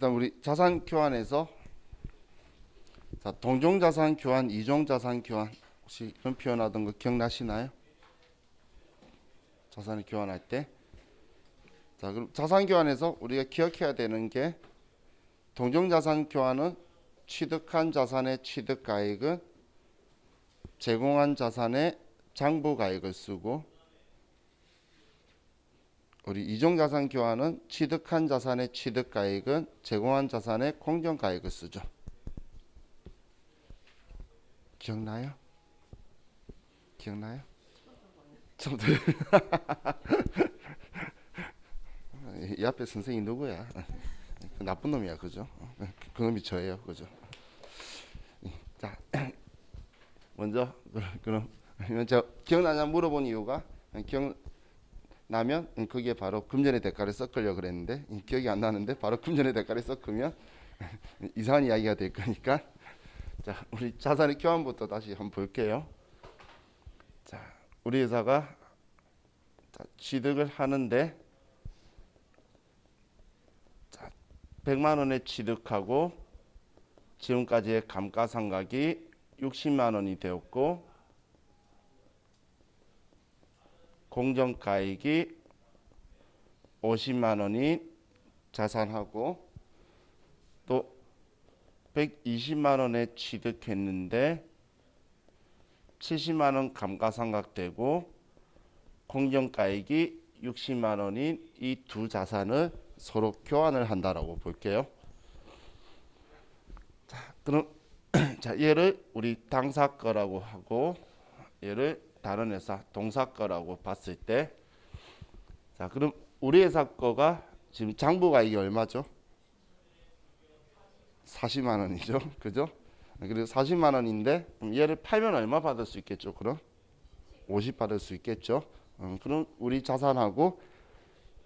일단 우리 자산 교환에서 자, 동종 자산 교환, 이종 자산 교환 혹시 이런 표현하던 거 기억나시나요? 자산을 교환할 때. 자, 그럼 자산 교환에서 우리가 기억해야 되는 게 동종 자산 교환은 취득한 자산의 취득가액은 제공한 자산의 장부가액을 쓰고, 우리 이종자산 교환은 취득한 자산의 취득가액은 제공한 자산의 공정가액을 쓰죠. 기억나요? 기억나요? 좀 더. 이 앞에 선생님 누구야? 그 나쁜 놈이야, 그죠? 그 놈이 저예요, 그죠? 자, 먼저 그럼 제가 기억나냐 물어본 이유가, 기억나면 그게 바로 금전의 대가를 섞으려고 그랬는데 기억이 안 나는데 바로 금전의 대가를 섞으면 이상한 이야기가 될 거니까. 자, 우리 자산의 교환부터 다시 한번 볼게요. 자, 우리 회사가 취득을 하는데, 자, 100만 원에 취득하고 지금까지의 감가상각이 60만 원이 되었고, 공정가액이 50만 원인 자산하고, 또 120만 원에 취득했는데 70만 원 감가상각되고 공정가액이 60만 원인 이 두 자산을 서로 교환을 한다라고 볼게요. 자, 그럼 자, 얘를 우리 당사 거라고 하고 얘를 다른 회사 동사 거라고 봤을 때, 자, 그럼 우리 회사 거가 지금 장부가액이 얼마죠? 40만 원이죠. 그죠? 그리고 40만 원인데 그럼 얘를 팔면 얼마 받을 수 있겠죠? 그럼 50 받을 수 있겠죠. 그럼 우리 자산하고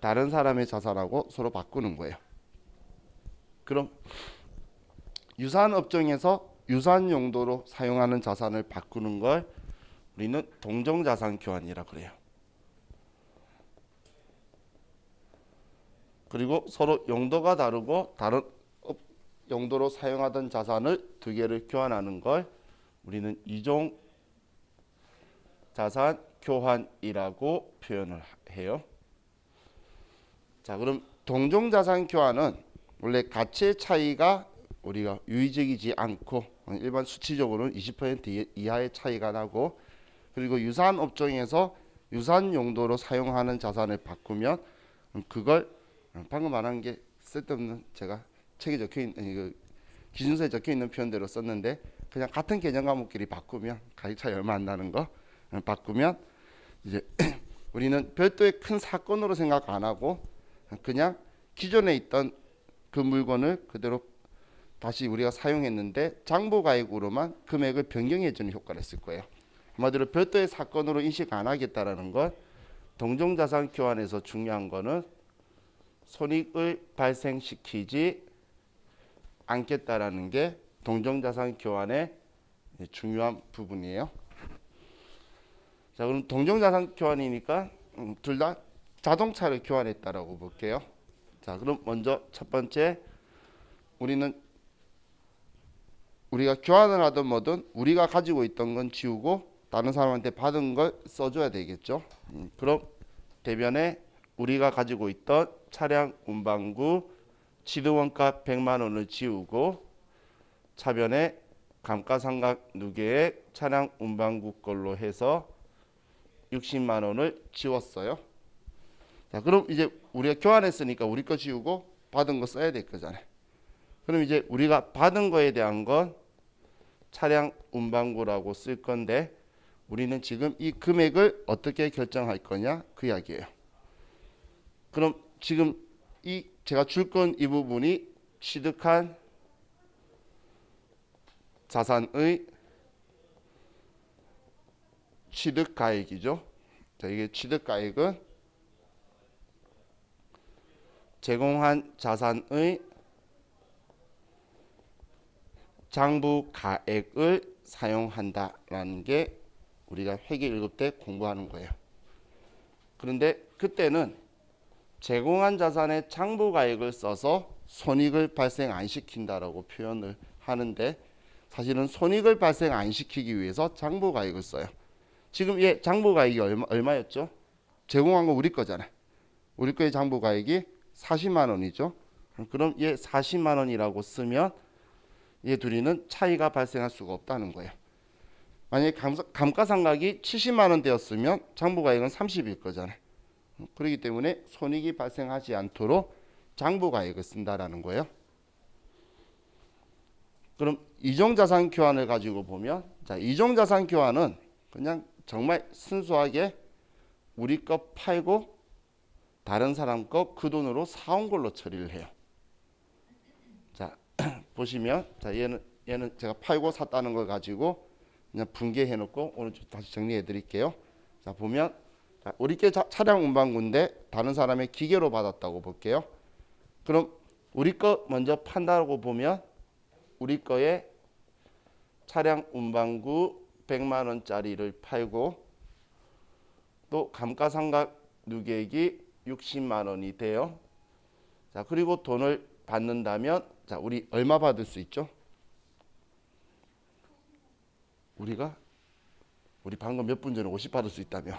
다른 사람의 자산하고 서로 바꾸는 거예요. 그럼 유산 업종에서 유산 용도로 사용하는 자산을 바꾸는 걸 우리는 동종자산 교환이라 그래요. 그리고 서로 용도가 다르고 다른 용도로 사용하던 자산을 두 개를 교환하는 걸 우리는 이종 자산 교환이라고 표현을 해요. 자, 그럼 동종 자산 교환은 원래 가치의 차이가 우리가 유의적이지 않고 일반 수치적으로는 20% 이하의 차이가 나고, 그리고 유산 업종에서 유산 용도로 사용하는 자산을 바꾸면 그걸 방금 말한 게 쓸데없는, 제가 책에 적혀 있는 기준서에 적혀 있는 표현대로 썼는데, 그냥 같은 개념 과목끼리 바꾸면 가격 차이 얼마 안 나는 거 바꾸면 이제 우리는 별도의 큰 사건으로 생각 안 하고 그냥 기존에 있던 그 물건을 그대로 다시 우리가 사용했는데 장부가액으로만 금액을 변경해 주는 효과를 쓸 거예요. 한마디로 별도의 사건으로 인식 안 하겠다라는 걸. 동종자산 교환에서 중요한 거는 손익을 발생시키지 않겠다라는 게 동종자산 교환의 중요한 부분이에요. 자, 그럼 동종자산 교환이니까 둘 다 자동차를 교환했다라고 볼게요. 자, 그럼 먼저 첫 번째, 우리는 우리가 교환을 하든 뭐든 우리가 가지고 있던 건 지우고 다른 사람한테 받은 걸 써줘야 되겠죠. 그럼 대변에 우리가 가지고 있던 차량 운반구 취득원가 100만 원을 지우고 차변에 감가상각 누계의 차량 운반구 걸로 해서 60만 원을 지웠어요. 자, 그럼 이제 우리가 교환했으니까 우리 거 지우고 받은 거 써야 될 거잖아요. 그럼 이제 우리가 받은 거에 대한 건 차량 운반구라고 쓸 건데, 우리는 지금 이 금액을 어떻게 결정할 거냐 그 이야기예요. 그럼 지금 이 제가 줄 건 이 부분이 취득한 자산의 취득가액이죠. 자, 이게 취득가액은 제공한 자산의 장부가액을 사용한다라는 게 우리가 회계 1급 때 공부하는 거예요. 그런데 그때는 제공한 자산의 장부가액을 써서 손익을 발생 안 시킨다라고 표현을 하는데 사실은 손익을 발생 안 시키기 위해서 장부가액을 써요. 지금 얘 장부가액이 얼마였죠? 제공한 거 우리 거잖아요. 우리 거의 장부가액이 40만 원이죠. 그럼 얘 40만 원이라고 쓰면 얘 둘이는 차이가 발생할 수가 없다는 거예요. 만약에 감가상각이 70만 원대였으면 장부가액은 30일 거잖아요. 그렇기 때문에 손익이 발생하지 않도록 장부가액을 쓴다라는 거예요. 그럼 이종자산 교환을 가지고 보면, 자, 이종자산 교환은 그냥 정말 순수하게 우리 거 팔고 다른 사람 거 그 돈으로 사온 걸로 처리를 해요. 자, 보시면, 자, 얘는 제가 팔고 샀다는 걸 가지고 그냥 분개해 놓고 오늘 다시 정리해 드릴게요. 자, 보면, 자, 우리 게 차량 운반구인데 다른 사람의 기계로 받았다고 볼게요. 그럼 우리 거 먼저 판다고 보면 우리 거에 차량 운반구 100만 원짜리를 팔고 또 감가상각 누계액이 60만 원이 돼요. 자, 그리고 돈을 받는다면 자, 우리 얼마 받을 수 있죠? 우리 방금 몇 분 전에 50 받을 수 있다며.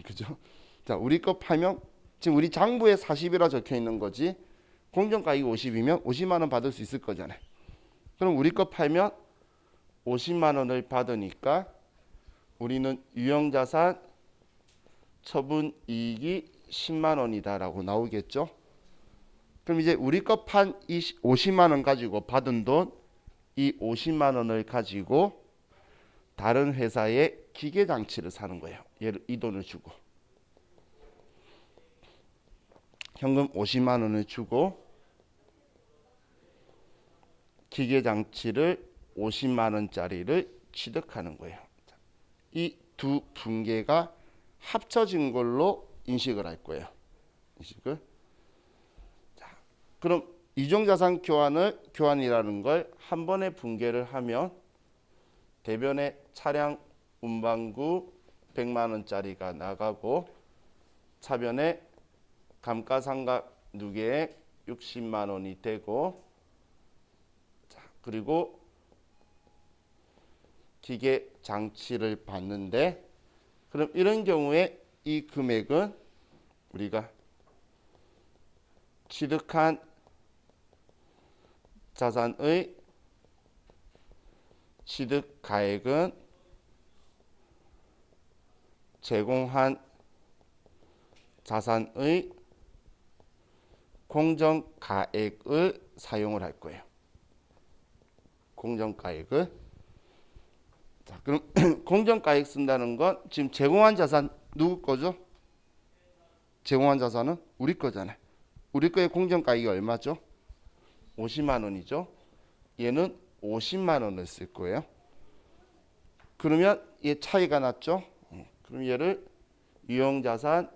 그죠? 자, 우리 거 팔면 지금 우리 장부에 40이라 적혀 있는 거지. 공정가액이 50이면 50만 원 받을 수 있을 거잖아요. 그럼 우리 거 팔면 50만 원을 받으니까 우리는 유형자산 처분이익이 10만 원이다라고 나오겠죠. 그럼 이제 우리 거 판 50만 원 가지고 받은 돈, 이 50만 원을 가지고 다른 회사에 기계 장치를 사는 거예요. 얘를 이 돈을 주고 현금 50만 원을 주고 기계 장치를 50만 원짜리를 취득하는 거예요. 이 두 분계가 합쳐진 걸로 인식을 할 거예요. 인식을. 자, 그럼 이종자산 교환이라는 걸 한 번에 분계를 하면 대변에 차량 운반구 100만 원짜리가 나가고 차변에 감가상각 누계액 60만 원이 되고, 자, 그리고 기계 장치를 받는데, 그럼 이런 경우에 이 금액은 우리가 취득한 자산의 취득가액은 제공한 자산의 공정가액을 사용을 할 거예요. 공정가액을. 자, 그럼 공정가액 쓴다는 건 지금 제공한 자산 누구 거죠? 제공한 자산은 우리 거잖아요. 우리 거의 공정가액이 얼마죠? 50만 원이죠. 얘는 50만 원을 쓸 거예요. 그러면 얘 차이가 났죠? 그럼 얘를 유형자산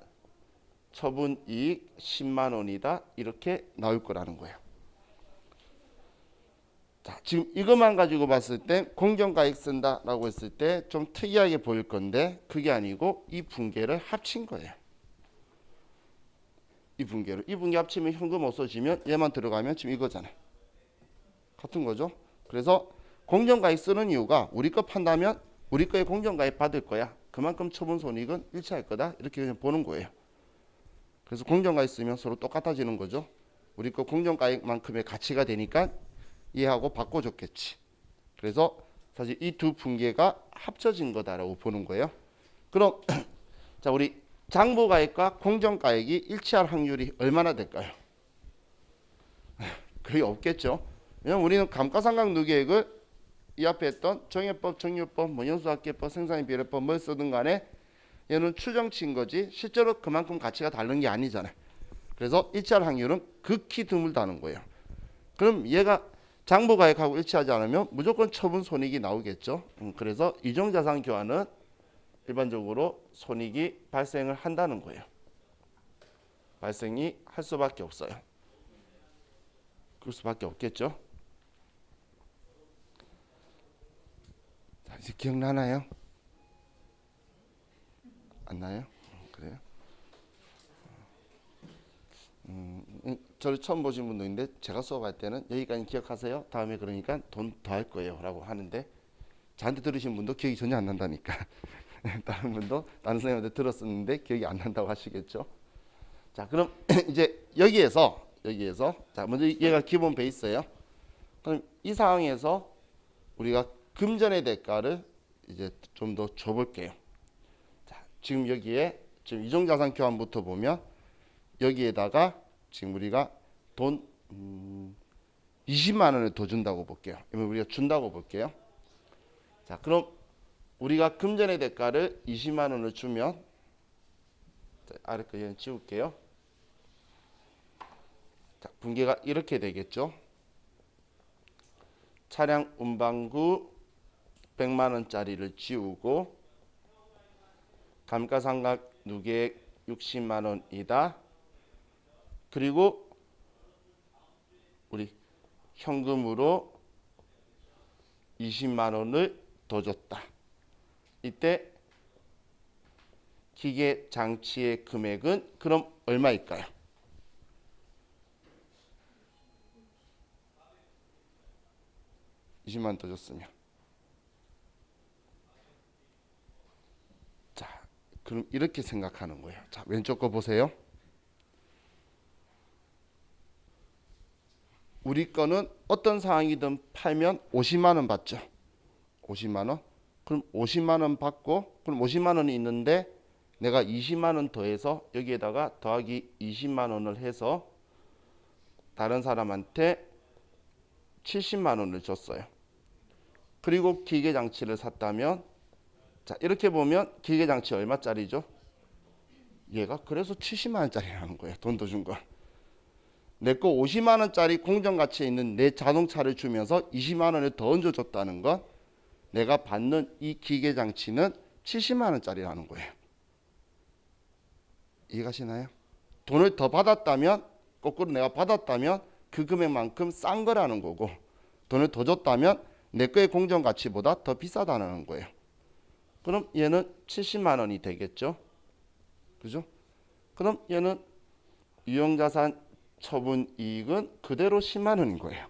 처분이익 10만 원이다 이렇게 나올 거라는 거예요. 자, 지금 이것만 가지고 봤을 때 공정가액 쓴다라고 했을 때 좀 특이하게 보일 건데 그게 아니고 이 분계를 합친 거예요. 이 분계 합치면 현금 없어지면 얘만 들어가면 지금 이거잖아요. 같은 거죠. 그래서 공정가액 쓰는 이유가 우리 거 판다면 우리 거에 공정가액 받을 거야. 그만큼 처분 손익은 일치할 거다. 이렇게 그냥 보는 거예요. 그래서 공정가액 쓰면 서로 똑같아지는 거죠. 우리 거 공정가액만큼의 가치가 되니까 얘하고 바꿔줬겠지. 그래서 사실 이 두 분계가 합쳐진 거다라고 보는 거예요. 그럼 자, 우리 장부가액과 공정가액이 일치할 확률이 얼마나 될까요? 거의 없겠죠. 왜냐면 우리는 감가상각 누계액을 이 앞에 했던 정해법, 정유법, 뭐 연수학계법, 생산비례법 뭘 쓰든 간에 얘는 추정치인 거지 실제로 그만큼 가치가 다른 게 아니잖아요. 그래서 일치할 확률은 극히 드물다는 거예요. 그럼 얘가 장부가액하고 일치하지 않으면 무조건 처분 손익이 나오겠죠. 그래서 이종자산 교환은 일반적으로 손익이 발생을 한다는 거예요. 발생이 할 수밖에 없어요. 그럴 수밖에 없겠죠. 자, 이제 기억나나요? 안 나요? 그래요? 저를 처음 보신 분도 있는데 제가 수업할 때는 여기까지 기억하세요. 다음에 그러니까 돈 더 할 거예요 라고 하는데 저한테 들으신 분도 기억이 전혀 안 난다니까. 다른 분도 다른 선생님한테 들었었는데 기억이 안 난다고 하시겠죠. 자, 그럼 이제 여기에서 자, 먼저 얘가 기본 베이스예요. 그럼 이 상황에서 우리가 금전의 대가를 이제 좀 더 줘볼게요. 자, 지금 여기에 지금 이종자산 교환부터 보면 여기에다가 지금 우리가 돈 20만 원을 더 준다고 볼게요. 그러면 우리가 준다고 볼게요. 자, 그럼 우리가 금전의 대가를 20만 원을 주면 아래 거 얘는 지울게요. 자, 분계가 이렇게 되겠죠. 차량 운반구 100만 원짜리를 지우고 감가상각 누계액 60만 원이다. 그리고 우리 현금으로 20만 원을 더 줬다. 이때 기계 장치의 금액은 그럼 얼마일까요? (20만 원) 더 줬으면 자, 그럼 이렇게 생각하는 거예요. 자, 왼쪽 거 보세요. 우리 거는 어떤 상황이든 팔면 50만 원 받죠. 50만 원. 그럼 50만 원 받고 그럼 50만 원이 있는데 내가 20만 원 더해서 여기에다가 더하기 20만 원을 해서 다른 사람한테 70만 원을 줬어요. 그리고 기계장치를 샀다면 자, 이렇게 보면 기계장치 얼마짜리죠? 얘가 그래서 70만 원짜리라는 거예요. 돈 더 준 거. 내 거 50만 원짜리 공정가치에 있는 내 자동차를 주면서 20만 원을 더 얹어줬다는 건 내가 받는 이 기계장치는 70만 원짜리라는 거예요. 이해가시나요? 돈을 더 받았다면 거꾸로 내가 받았다면 그 금액만큼 싼 거라는 거고 돈을 더 줬다면 내 거의 공정가치보다 더 비싸다는 거예요. 그럼 얘는 70만 원이 되겠죠. 그죠? 그럼 얘는 유형자산 처분이익은 그대로 10만 원인 거예요.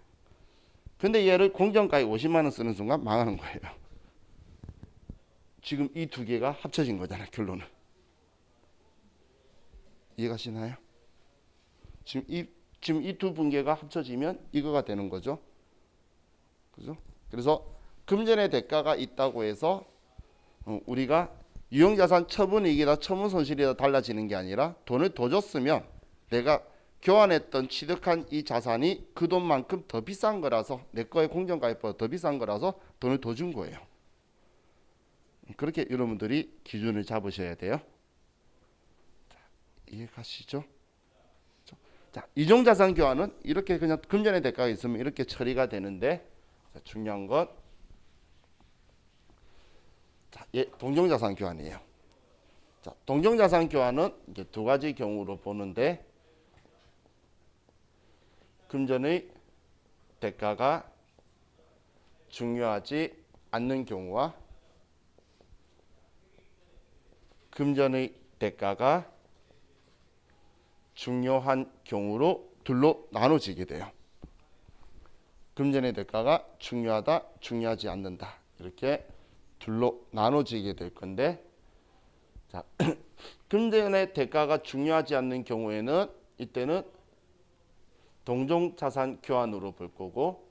근데 얘를 공정가에 50만 원 쓰는 순간 망하는 거예요. 지금 이 두 개가 합쳐진 거잖아요. 결론은. 이해가시나요? 지금 이 두 분계가 합쳐지면 이거가 되는 거죠. 그죠? 그래서 금전의 대가가 있다고 해서 우리가 유형자산 처분이익이다 처분손실이다 달라지는 게 아니라 돈을 더 줬으면 내가 교환했던 취득한 이 자산이 그 돈만큼 더 비싼 거라서 내 거의 공정가액보다 더 비싼 거라서 돈을 더 준 거예요. 그렇게 여러분들이 기준을 잡으셔야 돼요. 자, 이해가시죠? 자, 이종자산 교환은 이렇게 그냥 금전의 대가가 있으면 이렇게 처리가 되는데 자, 중요한 건 자, 동종자산 교환이에요. 자, 동종자산 교환은 이제 두 가지 경우로 보는데 금전의 대가가 중요하지 않는 경우와 금전의 대가가 중요한 경우로 둘로 나눠지게 돼요. 금전의 대가가 중요하다, 중요하지 않는다 이렇게 둘로 나눠지게 될 건데 자, 금전의 대가가 중요하지 않는 경우에는 이때는 동종자산 교환으로 볼 거고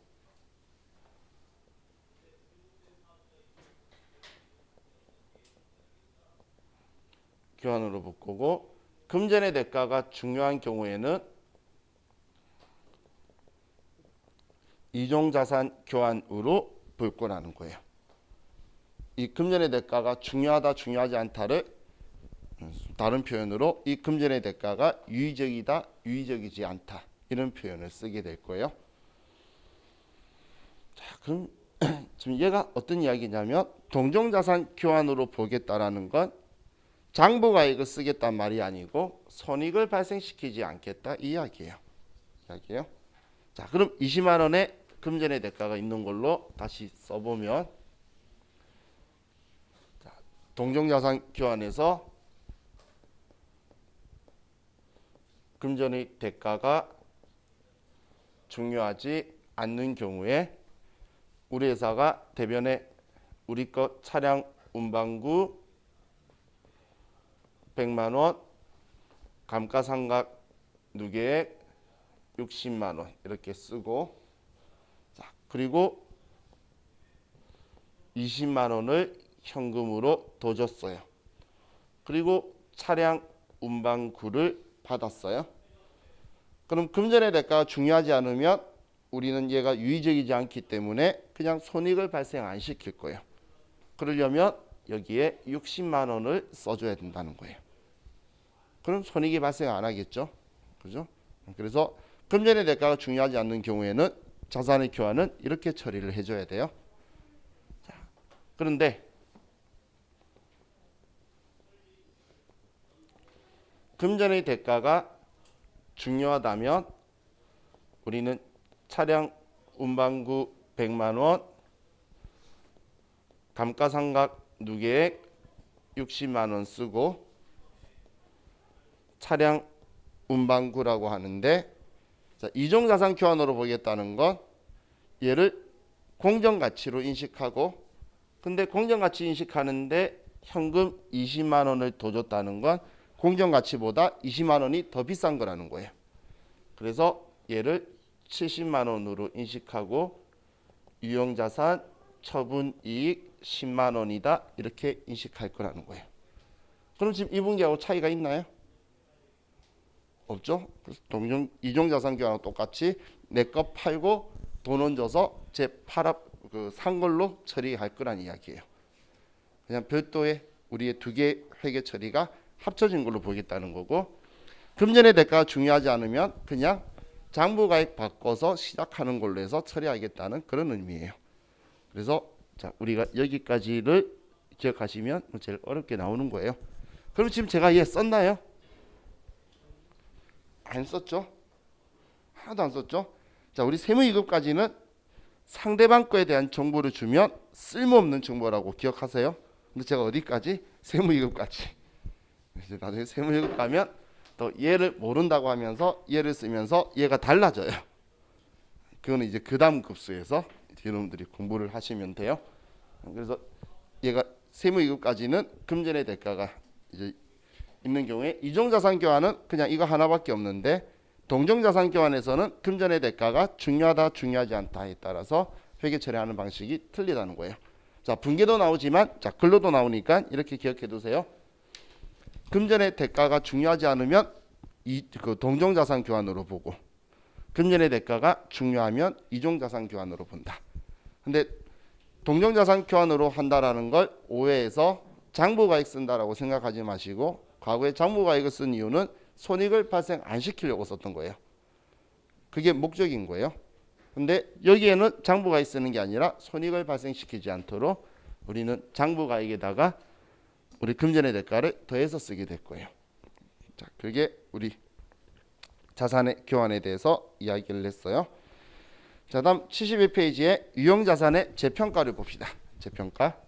교환으로 볼 거고 금전의 대가가 중요한 경우에는 이종자산 교환으로 볼 거라는 거예요. 이 금전의 대가가 중요하다 중요하지 않다를 다른 표현으로 이 금전의 대가가 유의적이다 유의적이지 않다 이런 표현을 쓰게 될 거예요. 자, 그럼 지금 얘가 어떤 이야기냐면 동종자산 교환으로 보겠다라는 건 장부가액을 쓰겠다는 말이 아니고 손익을 발생시키지 않겠다 이 이야기예요. 자, 그럼 20만 원의 금전의 대가가 있는 걸로 다시 써보면 자, 동종자산 교환에서 금전의 대가가 중요하지 않는 경우에 우리 회사가 대변에 우리 거 차량 운반구 100만 원, 감가상각 누계액 60만 원 이렇게 쓰고, 자, 그리고 20만 원을 현금으로 더 줬어요. 그리고 차량 운반구를 받았어요. 그럼 금전의 대가가 중요하지 않으면 우리는 얘가 유의적이지 않기 때문에 그냥 손익을 발생 안 시킬 거예요. 그러려면 여기에 60만 원을 써줘야 된다는 거예요. 그럼 손익이 발생 안 하겠죠. 그죠? 그래서 금전의 대가가 중요하지 않는 경우에는 자산의 교환은 이렇게 처리를 해줘야 돼요. 자, 그런데 금전의 대가가 중요하다면 우리는 차량 운반구 100만 원, 감가상각 누계액 60만 원 쓰고 차량 운반구라고 하는데, 자, 이종자산 교환으로 보겠다는 건 얘를 공정가치로 인식하고, 근데 공정가치 인식하는데 현금 20만 원을 더 줬다는 건 공정가치보다 20만 원이 더 비싼 거라는 거예요. 그래서 얘를 70만 원으로 인식하고 유형자산 처분이익 10만 원이다 이렇게 인식할 거라는 거예요. 그럼 지금 이 분기하고 차이가 있나요? 없죠. 그래서 이종자산 교환하고 똑같이 내 거 팔고 돈 얹어서 제 산 걸로 처리할 거란 이야기예요. 그냥 별도의 우리의 두 개의 회계 처리가 합쳐진 걸로 보겠다는 거고, 금전의 대가가 중요하지 않으면 그냥 장부가액 바꿔서 시작하는 걸로 해서 처리하겠다는 그런 의미예요. 그래서 자, 우리가 여기까지를 기억하시면 제일 어렵게 나오는 거예요. 그럼 지금 제가 얘 썼나요? 안 썼죠? 하나도 안 썼죠? 자, 우리 세무이급까지는 상대방 거에 대한 정보를 주면 쓸모없는 정보라고 기억하세요. 근데 제가 어디까지? 세무이급까지. 이제 나중에 세무이급 가면 또 얘를 모른다고 하면서 얘를 쓰면서 얘가 달라져요. 그거는 이제 그 다음 급수에서 여러분들이 공부를 하시면 돼요. 그래서 얘가 세무이급까지는 금전의 대가가 이제 있는 경우에 이종자산 교환은 그냥 이거 하나밖에 없는데, 동종자산 교환에서는 금전의 대가가 중요하다 중요하지 않다에 따라서 회계 처리하는 방식이 틀리다는 거예요. 자, 분계도 나오지만 자, 근로도 나오니까 이렇게 기억해 두세요. 금전의 대가가 중요하지 않으면 그 동종자산 교환으로 보고, 금전의 대가가 중요하면 이종자산 교환으로 본다. 근데 동종자산 교환으로 한다라는 걸 오해해서 장부가액 쓴다라고 생각하지 마시고, 과거에 장부가액을 쓴 이유는 손익을 발생 안 시키려고 썼던 거예요. 그게 목적인 거예요. 근데 여기에는 장부가액 쓰는 게 아니라 손익을 발생시키지 않도록 우리는 장부가액에다가 우리 금전의 대가를 더해서 쓰게 될 거예요. 자, 그게 우리 자산의 교환에 대해서 이야기를 했어요. 자, 다음 71페이지에 유형자산의 재평가를 봅시다. 재평가.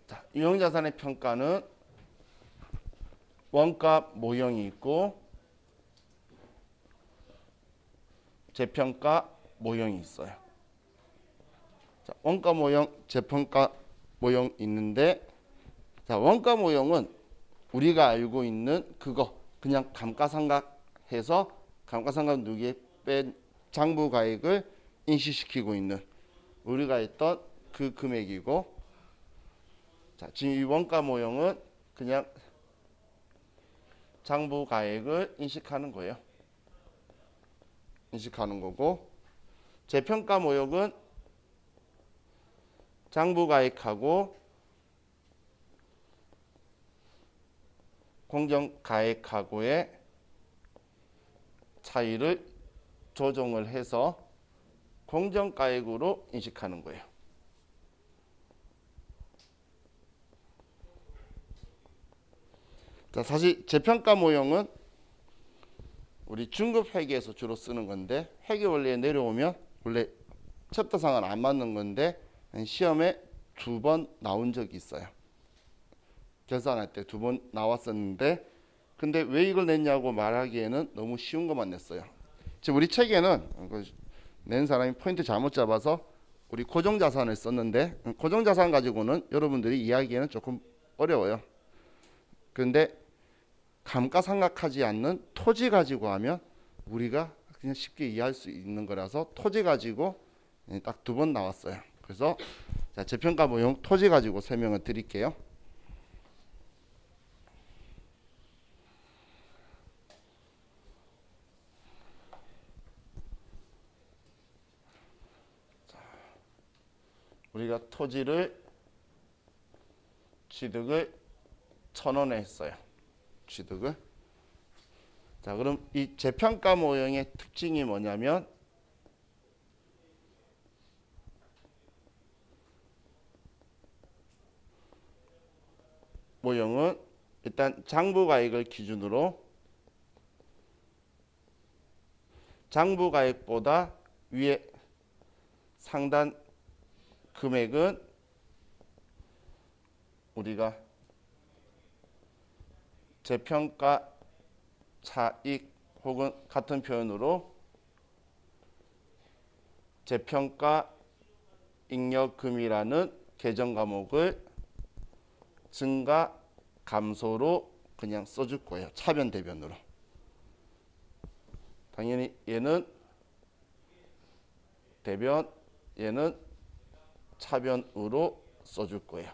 자, 유형자산의 평가는 원가 모형이 있고 재평가 모형이 있어요. 자, 원가 모형, 재평가 모형 있는데, 자, 원가 모형은 우리가 알고 있는 그거 그냥 감가상각해서 감가상각 누계 뺀 장부가액을 인식시키고 있는 우리가 했던 그 금액이고, 자, 지금 이 원가 모형은 그냥 장부가액을 인식하는 거예요. 인식하는 거고, 재평가 모형은 장부가액하고 공정가액하고의 차이를 조정을 해서 공정가액으로 인식하는 거예요. 자, 사실 재평가 모형은 우리 중급 회계에서 주로 쓰는 건데 회계 원리에 내려오면 원래 챕터상은 안 맞는 건데 시험에 2번 나온 적이 있어요. 결산할 때 2번 나왔었는데 근데 왜 이걸 냈냐고 말하기에는 너무 쉬운 것만 냈어요. 지금 우리 책에는 낸 사람이 포인트 잘못 잡아서 우리 고정자산을 썼는데 고정자산 가지고는 여러분들이 이해하기에는 조금 어려워요. 그런데 감가상각하지 않는 토지 가지고 하면 우리가 그냥 쉽게 이해할 수 있는 거라서 토지 가지고 딱 2번 나왔어요. 그래서 자, 재평가 모형 토지 가지고 설명을 드릴게요. 우리가 토지를 취득을 1,000원에 했어요. 취득을. 자, 그럼 이 재평가 모형의 특징이 뭐냐면 모형은 일단 장부가액을 기준으로 장부가액보다 위에 상단 금액은 우리가 재평가 차익 혹은 같은 표현으로 재평가 잉여금이라는 계정 과목을 증가 감소로 그냥 써줄 거예요. 차변 대변으로. 당연히 얘는 대변, 얘는 차변으로 써줄 거예요.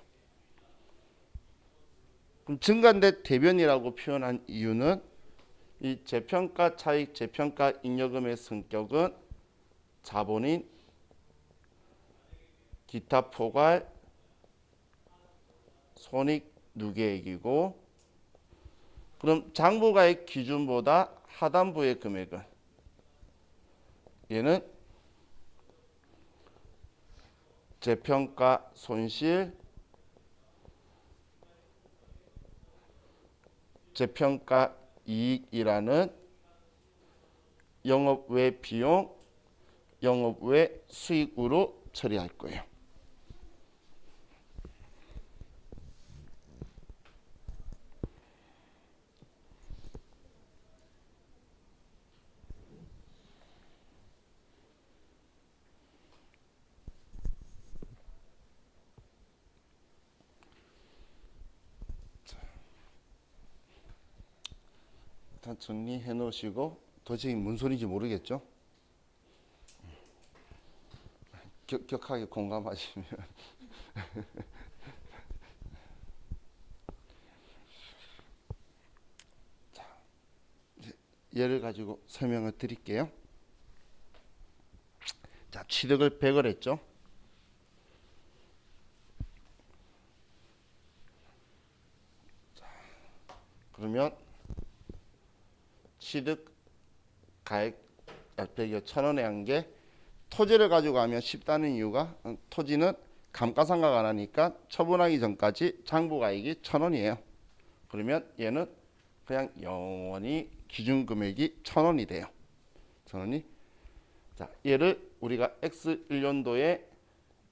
그럼 증가인데 대변이라고 표현한 이유는 이 재평가 차익, 재평가 잉여금의 성격은 자본인, 기타 포괄, 손익 누계액이고 그럼 장부가액 기준보다 하단부의 금액은 얘는 재평가 손실, 재평가 이익이라는 영업 외 비용, 영업 외 수익으로 처리할 거예요. 일단 정리해 놓으시고 도저히 무슨 소리인지 모르겠죠? 격하게 공감하시면 자, 예를 가지고 설명을 드릴게요. 자, 취득을 100을 했죠. 자, 그러면 취득 가액 100이 1,000원에 한 게 토지를 가지고 하면 쉽다는 이유가 토지는 감가상각 안 하니까 처분하기 전까지 장부가액이 1,000원이에요. 그러면 얘는 그냥 영원히 기준금액이 1,000원이 돼요. 1,000원이. 자, 얘를 우리가 X1년도에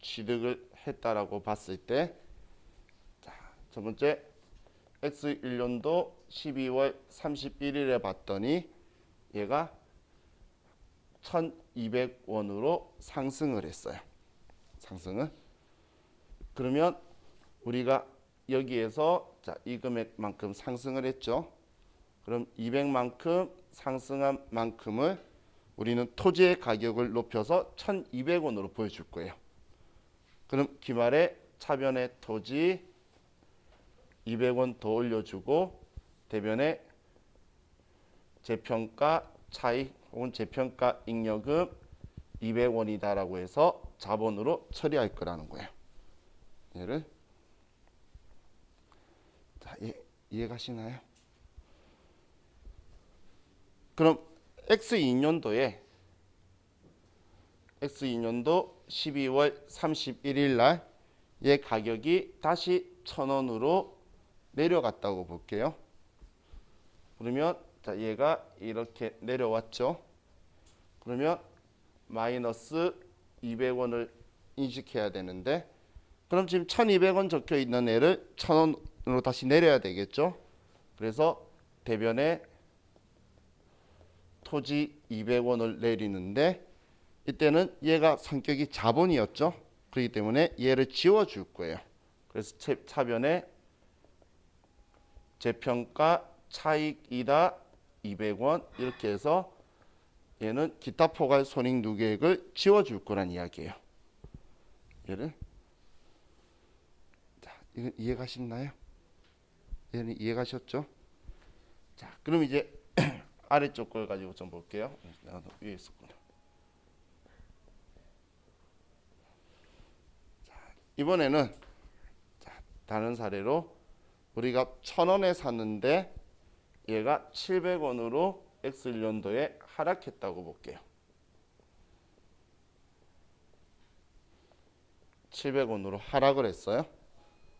취득을 했다라고 봤을 때, 자, 첫 번째 X1년도 12월 31일에 봤더니 얘가 1,200원으로 상승을 했어요. 상승을. 그러면 우리가 여기에서 자, 이 금액만큼 상승을 했죠. 그럼 200만큼 상승한 만큼을 우리는 토지의 가격을 높여서 1,200원으로 보여줄 거예요. 그럼 기말에 차변의 토지 200원 더 올려주고 대변에 재평가 차익 혹은 재평가 잉여금 200원이다라고 해서 자본으로 처리할 거라는 거예요. 얘를 자, 이해 가시나요? 그럼 X2년도에 X2년도 12월 31일 날 얘 가격이 다시 1,000원으로 내려갔다고 볼게요. 그러면 자 얘가 이렇게 내려왔죠. 그러면 마이너스 200원을 인식해야 되는데 그럼 지금 1,200원 적혀 있는 애를 1,000원으로 다시 내려야 되겠죠. 그래서 대변에 토지 200원을 내리는데 이때는 얘가 성격이 자본이었죠. 그렇기 때문에 얘를 지워줄 거예요. 그래서 차변에 재평가 차익이다 200원 이렇게 해서 얘는 기타 포괄 손익 누계액을 지워줄 거란 이야기예요. 얘를 자, 이건 이해가셨나요? 얘는 이해가셨죠? 자, 그럼 이제 아래쪽 걸 가지고 좀 볼게요. 나도 위에 있었구나. 자, 이번에는 자, 다른 사례로 우리가 1,000원에 샀는데 얘가 700원으로 X1년도에 하락했다고 볼게요. 700원으로 하락을 했어요.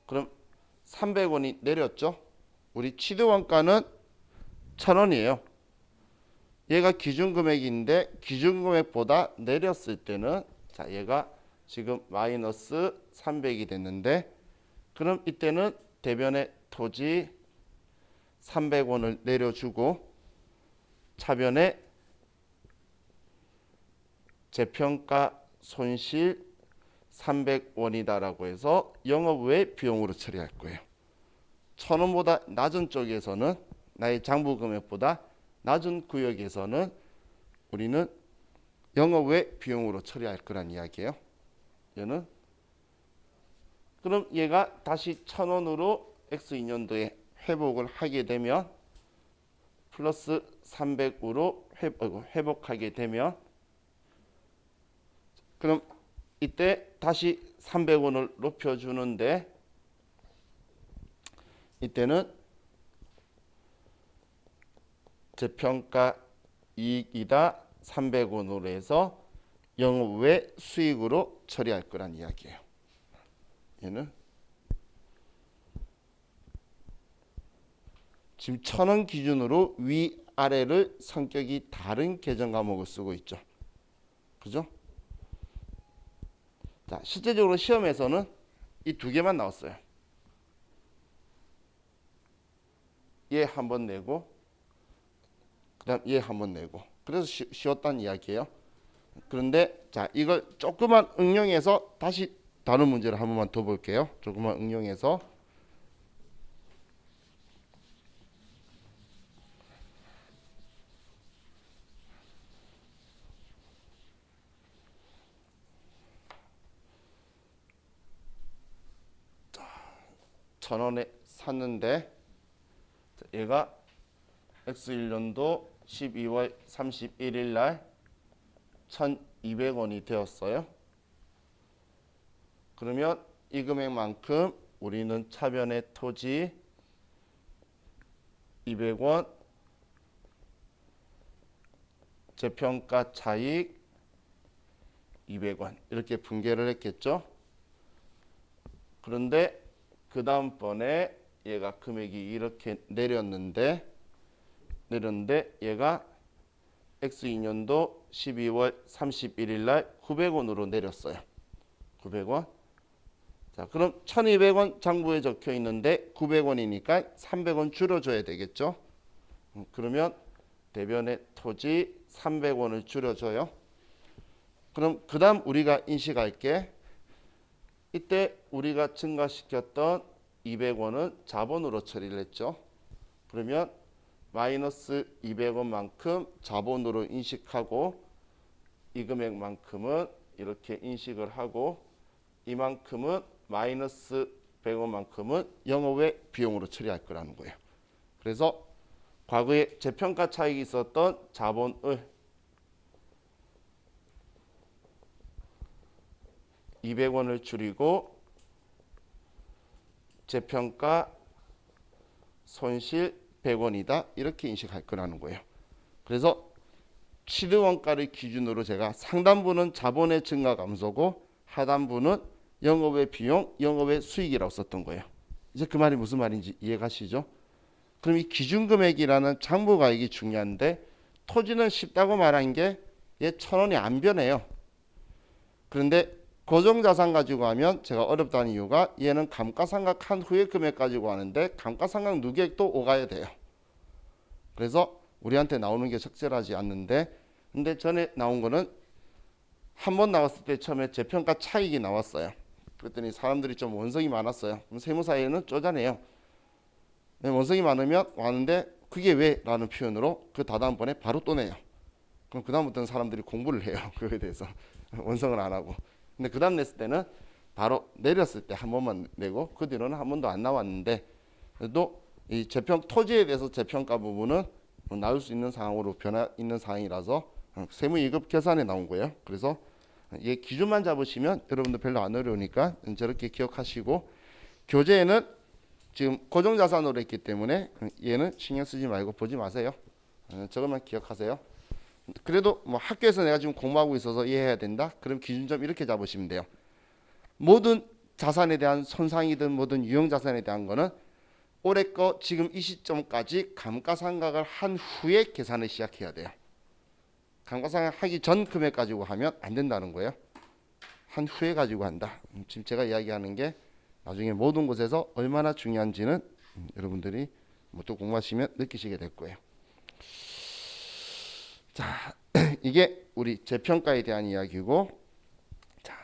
그럼 300원이 내렸죠. 우리 취득원가는 1,000원이에요. 얘가 기준금액인데 기준금액보다 내렸을 때는 자 얘가 지금 마이너스 300이 됐는데 그럼 이때는 대변에 토지 300원을 내려주고 차변에 재평가 손실 300원이다라고 해서 영업외 비용으로 처리할 거예요. 1,000원보다 낮은 쪽에서는 나의 장부 금액보다 낮은 구역에서는 우리는 영업외 비용으로 처리할 거란 이야기예요. 얘는 그럼 얘가 다시 1,000원으로 X2년도에 회복을 하게 되면 플러스 300으로 회복하게 되면 그럼 이때 다시 300원을 높여주는데 이때는 재평가 이익이다 300원으로 해서 영업외 수익으로 처리할 거란 이야기예요. 얘는 지금 1,000원 기준으로 위아래를 성격이 다른 계정 과목을 쓰고 있죠. 그죠? 자, 실제적으로 시험에서는 이 두 개만 나왔어요. 얘 한 번 내고 그다음 얘 한 번 내고 그래서 쉬웠다는 이야기예요. 그런데 자 이걸 조금만 응용해서 다시 다른 문제를 한 번만 더 볼게요. 조금만 응용해서 자, 1,000원에 샀는데 얘가 X1년도 12월 31일 날 1,200원이 되었어요. 그러면 이 금액만큼 우리는 차변의 토지 200원, 재평가 차익 200원 이렇게 분개를 했겠죠. 그런데 그 다음번에 얘가 금액이 이렇게 내렸는데 얘가 X2년도 12월 31일 날 900원으로 내렸어요. 900원. 자, 그럼 1,200원 장부에 적혀 있는데 900원이니까 300원 줄여줘야 되겠죠. 그러면 대변의 토지 300원을 줄여줘요. 그럼 그 다음 우리가 인식할 게 이때 우리가 증가시켰던 200원은 자본으로 처리를 했죠. 그러면 마이너스 200원만큼 자본으로 인식하고 이 금액만큼은 이렇게 인식을 하고 이만큼은 마이너스 100원만큼은 영업외 비용으로 처리할 거라는 거예요. 그래서 과거에 재평가 차익이 있었던 자본을 200원을 줄이고 재평가 손실 100원이다 이렇게 인식할 거라는 거예요. 그래서 취득원가를 기준으로 제가 상단부는 자본의 증가 감소고 하단부는 영업의 비용, 영업의 수익이라고 썼던 거예요. 이제 그 말이 무슨 말인지 이해가시죠? 그럼 이 기준금액이라는 장부가액이 중요한데 토지는 쉽다고 말한 게 얘 1,000원이 안 변해요. 그런데 고정자산 가지고 하면 제가 어렵다는 이유가 얘는 감가상각한 후에 금액 가지고 하는데 감가상각 누계액도 오가야 돼요. 그래서 우리한테 나오는 게 적절하지 않는데 근데 전에 나온 거는 한 번 나왔을 때 처음에 재평가 차익이 나왔어요. 그랬더니 사람들이 좀 원성이 많았어요. 그럼 세무사에는 쪼잔해요. 원성이 많으면 왔는데 그게 왜? 라는 표현으로 그 다다음번에 바로 또 내요. 그럼 그 다음부터는 사람들이 공부를 해요. 그거에 대해서 원성을 안 하고. 근데 그 다음 냈을 때는 바로 내렸을 때 한 번만 내고 그 뒤로는 한 번도 안 나왔는데 그래도 이 토지에 대해서 재평가 부분은 나올 수 있는 상황으로 변화 있는 상황이라서 세무이급 계산에 나온 거예요. 그래서 얘 기준만 잡으시면 여러분들 별로 안 어려우니까 저렇게 기억하시고 교재에는 지금 고정자산으로 했기 때문에 얘는 신경 쓰지 말고 보지 마세요. 저것만 기억하세요. 그래도 뭐 학교에서 내가 지금 공부하고 있어서 이해해야 된다. 그럼 기준점 이렇게 잡으시면 돼요. 모든 자산에 대한 손상이든 모든 유형자산에 대한 거는 올해 거 지금 이 시점까지 감가상각을 한 후에 계산을 시작해야 돼요. 감가상각 하기 전 금액 가지고 하면 안 된다는 거예요. 한 후에 가지고 한다. 지금 제가 이야기하는 게 나중에 모든 곳에서 얼마나 중요한지는 여러분들이 뭐 또 공부하시면 느끼시게 될 거예요. 자, 이게 우리 재평가에 대한 이야기고, 자,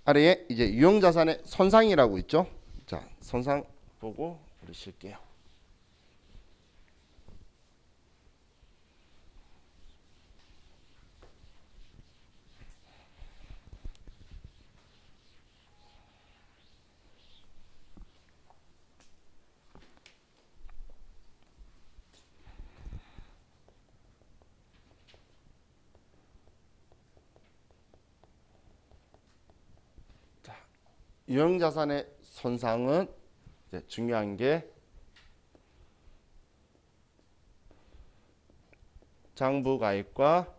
아래에 이제 유형자산의 손상이라고 있죠. 자, 손상 보고 부르실게요. 유형자산의 손상은 이제 중요한 게 장부가액과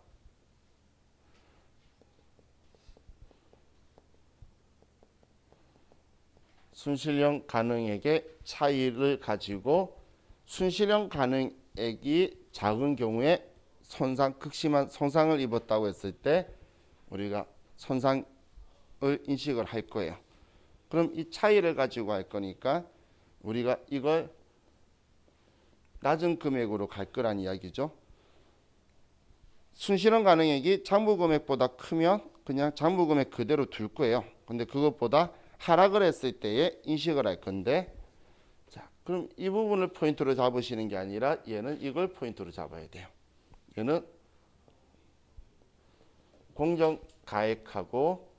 순실형 가능액의 차이를 가지고 순실형 가능액이 작은 경우에 극심한 손상을 입었다고 했을 때 우리가 손상을 인식을 할 거예요. 그럼 이 차이를 가지고 할 거니까 우리가 이걸 낮은 금액으로 갈 거란 이야기죠. 순실현 가능액이 장부금액보다 크면 그냥 장부금액 그대로 둘 거예요. 근데 그것보다 하락을 했을 때에 인식을 할 건데, 자, 그럼 이 부분을 포인트로 잡으시는 게 아니라 얘는 이걸 포인트로 잡아야 돼요. 얘는 공정가액하고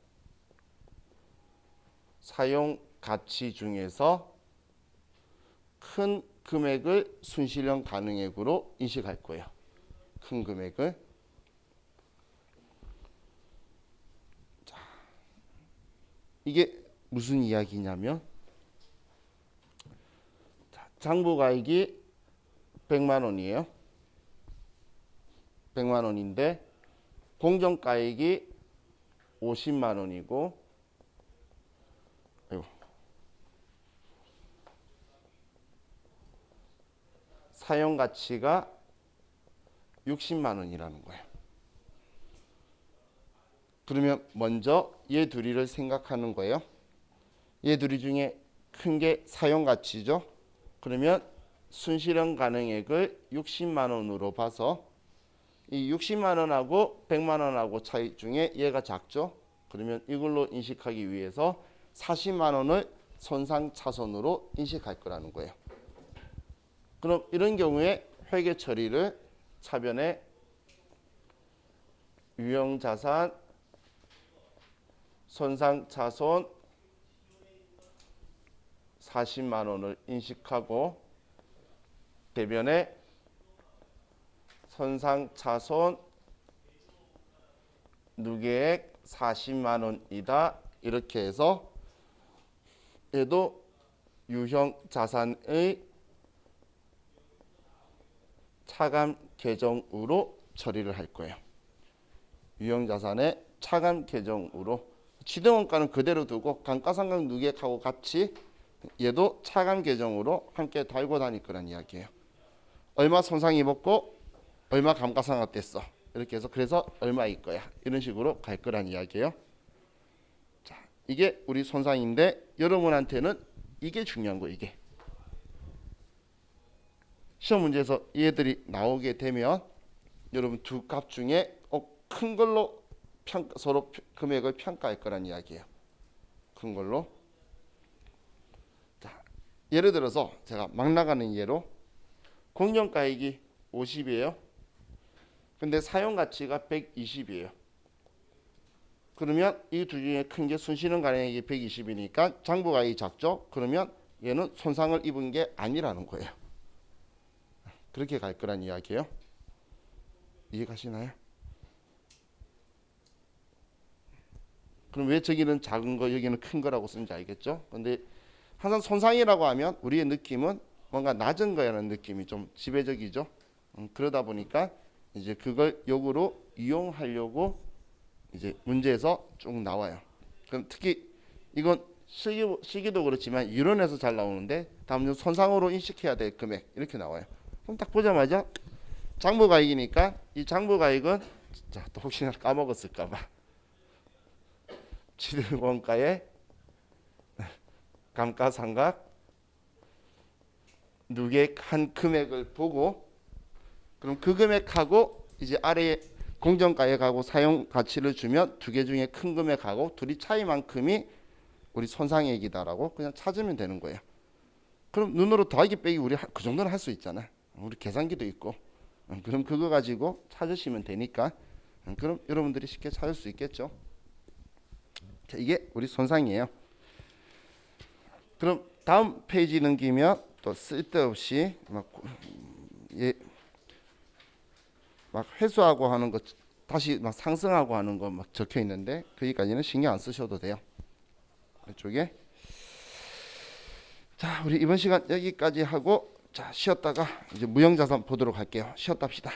사용가치 중에서 큰 금액을 순실현 가능액으로 인식할 거예요. 큰 금액을. 자, 이게 무슨 이야기냐면 장부가액이 100만 원이에요. 100만 원인데 공정가액이 50만 원이고 사용가치가 60만 원이라는 거예요. 그러면 먼저 얘 둘이를 생각하는 거예요. 얘 둘이 중에 큰 게 사용가치죠. 그러면 순실현 가능액을 60만 원으로 봐서 이 60만 원하고 100만 원하고 차이 중에 얘가 작죠. 그러면 이걸로 인식하기 위해서 40만 원을 손상 차손으로 인식할 거라는 거예요. 그럼 이런 경우에 회계 처리를 차변에 유형자산, 손상차손 40만 원을 인식하고 대변에 손상차손 누계액 40만 원이다. 이렇게 해서 얘도 유형자산의 차감 계정으로 처리를 할 거예요. 유형자산의 차감 계정으로 취등원가는 그대로 두고 감가상각 누계하고 같이 얘도 차감 계정으로 함께 달고 다닐 거란 이야기예요. 얼마 손상 입었고 얼마 감가상각 됐어. 이렇게 해서 그래서 얼마일 거야. 이런 식으로 갈 거란 이야기예요. 자, 이게 우리 손상인데 여러분한테는 이게 중요한 거 이게. 시험 문제에서 얘들이 나오게 되면 여러분 두 값 중에 큰 걸로 서로 금액을 평가할 거란 이야기예요. 큰 걸로. 자, 예를 들어서 제가 막 나가는 예로 공정가액이 50이에요. 근데 사용가치가 120이에요. 그러면 이 두 중에 큰 게 순실현 가액이 120이니까 장부가액이 작죠. 그러면 얘는 손상을 입은 게 아니라는 거예요. 그렇게 갈 거란 이야기예요. 이해가시나요? 그럼 왜 저기는 작은 거 여기는 큰 거라고 쓰는지 알겠죠? 근데 항상 손상이라고 하면 우리의 느낌은 뭔가 낮은 거라는 느낌이 좀 지배적이죠. 그러다 보니까 이제 그걸 역으로 이용하려고 이제 문제에서 쭉 나와요. 그럼 특히 이건 시기도 그렇지만 이론에서 잘 나오는데 다음 손상으로 인식해야 될 금액 이렇게 나와요. 그럼 딱 보자마자 장부가액이니까 이 장부가액은 자, 또 혹시나 까먹었을까봐 취득원가의 감가상각 누계한 금액을 보고 그럼 그 금액하고 이제 아래에 공정가액하고 사용가치를 주면 두 개 중에 큰 금액하고 둘이 차이만큼이 우리 손상액이다라고 그냥 찾으면 되는 거예요. 그럼 눈으로 더하기 빼기 우리 그 정도는 할 수 있잖아. 우리 계산기도 있고. 그럼 그거 가지고 찾으시면 되니까 그럼 여러분들이 쉽게 찾을 수 있겠죠. 자, 이게 우리 손상이에요. 그럼 다음 페이지 넘기면 또 쓸데없이 막 회수하고 하는 거 다시 막 상승하고 하는 거 막 적혀 있는데 거기까지는 신경 안 쓰셔도 돼요. 이쪽에. 자, 우리 이번 시간 여기까지 하고 자 쉬었다가 이제 무형자산 보도록 할게요. 쉬었다 합시다.